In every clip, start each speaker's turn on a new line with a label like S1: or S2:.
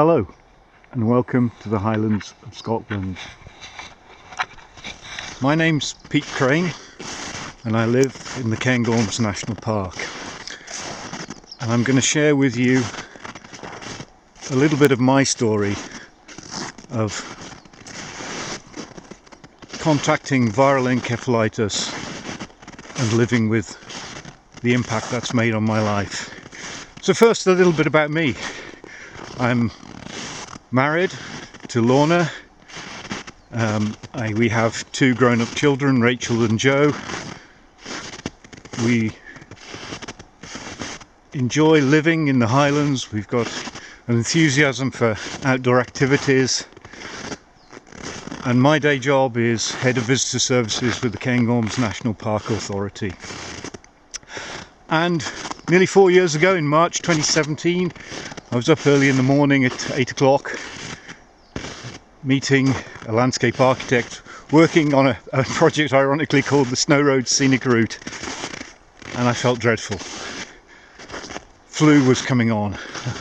S1: Hello and welcome to the Highlands of Scotland. My name's Pete Crane and I live in the Cairngorms National Park, and I'm going to share with you a little bit of my story of contracting viral encephalitis and living with the impact that's made on my life. So first, a little bit about me. I'm married to Lorna. We have two grown-up children, Rachel and Joe. We enjoy living in the Highlands. We've got an enthusiasm for outdoor activities, and my day job is Head of Visitor Services with the Cairngorms National Park Authority. And nearly 4 years ago, in March 2017, I was up early in the morning at 8 o'clock meeting a landscape architect working on a project ironically called the Snow Road Scenic Route, and I felt dreadful. Flu was coming on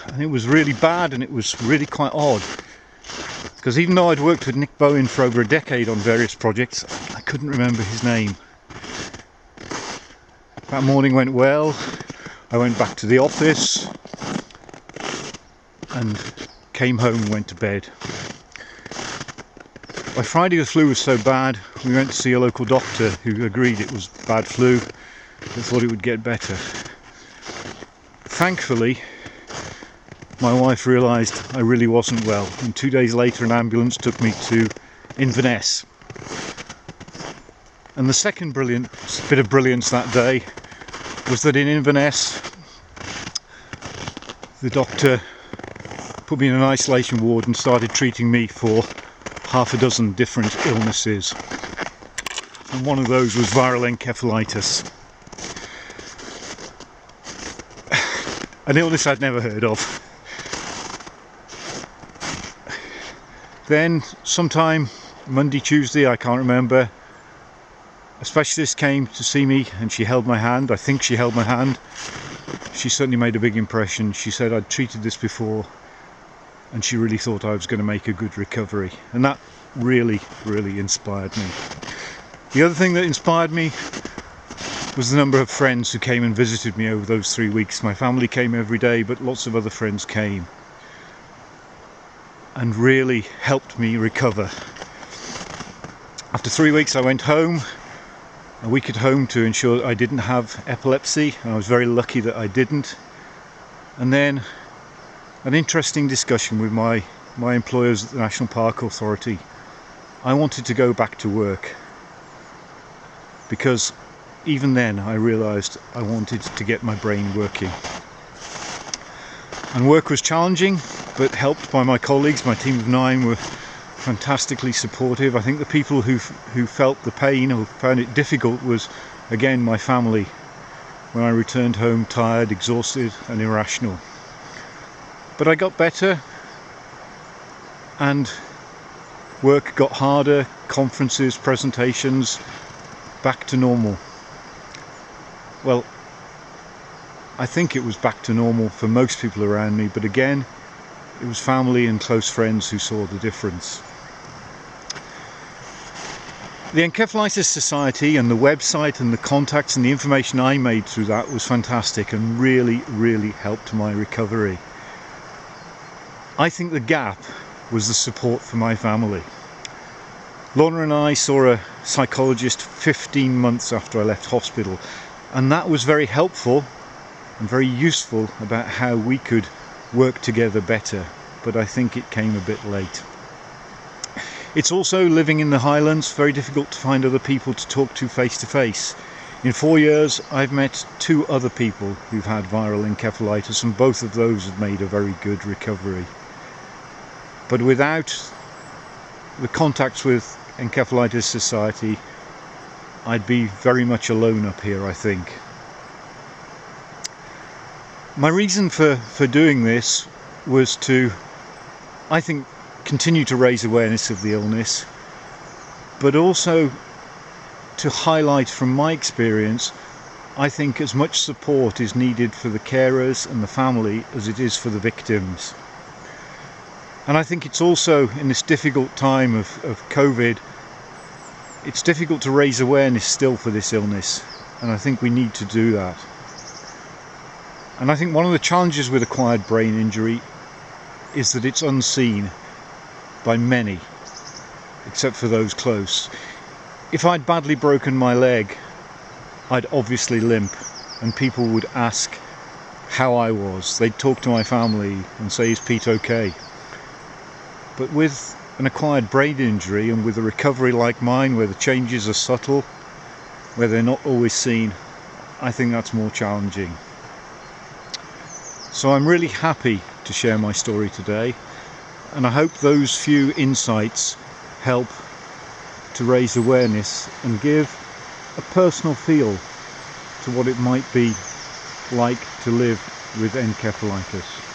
S1: and it was really bad, and it was really quite odd because even though I'd worked with Nick Bowen for over a decade on various projects, I couldn't remember his name. That morning went well. I went back to the office and came home and went to bed. By Friday the flu was so bad, we went to see a local doctor who agreed it was bad flu, but thought it would get better. Thankfully, my wife realised I really wasn't well, and 2 days later an ambulance took me to Inverness. And the second bit of brilliance that day was that in Inverness the doctor put me in an isolation ward and started treating me for half a dozen different illnesses, and one of those was viral encephalitis, an illness I'd never heard of. Then sometime Monday, Tuesday, I can't remember, a specialist came to see me and she held my hand. I think she held my hand. She certainly made a big impression. She said I'd treated this before and she really thought I was going to make a good recovery, and that really inspired me. The other thing that inspired me was the number of friends who came and visited me over those 3 weeks. My family came every day, but lots of other friends came and really helped me recover. After 3 weeks I went home, a week at home to ensure I didn't have epilepsy, and I was very lucky that I didn't. And then an interesting discussion with my employers at the National Park Authority. I wanted to go back to work because even then I realised I wanted to get my brain working. And work was challenging, but helped by my colleagues. My team of 9 were fantastically supportive. I think the people who felt the pain or found it difficult was, again, my family, when I returned home tired, exhausted and irrational. But I got better and work got harder, conferences, presentations, back to normal. Well, I think it was back to normal for most people around me, but again, it was family and close friends who saw the difference. The Encephalitis Society and the website and the contacts and the information I made through that was fantastic and really helped my recovery. I think the gap was the support for my family. Lorna and I saw a psychologist 15 months after I left hospital, and that was very helpful and very useful about how we could work together better, but I think it came a bit late. It's also, living in the Highlands, very difficult to find other people to talk to face to face. In 4 years I've met 2 other people who've had viral encephalitis, and both of those have made a very good recovery. But without the contacts with Encephalitis Society, I'd be very much alone up here, I think. My reason for doing this was to, I think, continue to raise awareness of the illness, but also to highlight from my experience, I think as much support is needed for the carers and the family as it is for the victims. And I think it's also, in this difficult time of COVID, it's difficult to raise awareness still for this illness, and I think we need to do that. And I think one of the challenges with acquired brain injury is that it's unseen by many, except for those close. If I'd badly broken my leg, I'd obviously limp, and people would ask how I was. They'd talk to my family and say, "Is Pete okay?" But with an acquired brain injury, and with a recovery like mine, where the changes are subtle, where they're not always seen, I think that's more challenging. So I'm really happy to share my story today, and I hope those few insights help to raise awareness and give a personal feel to what it might be like to live with encephalitis.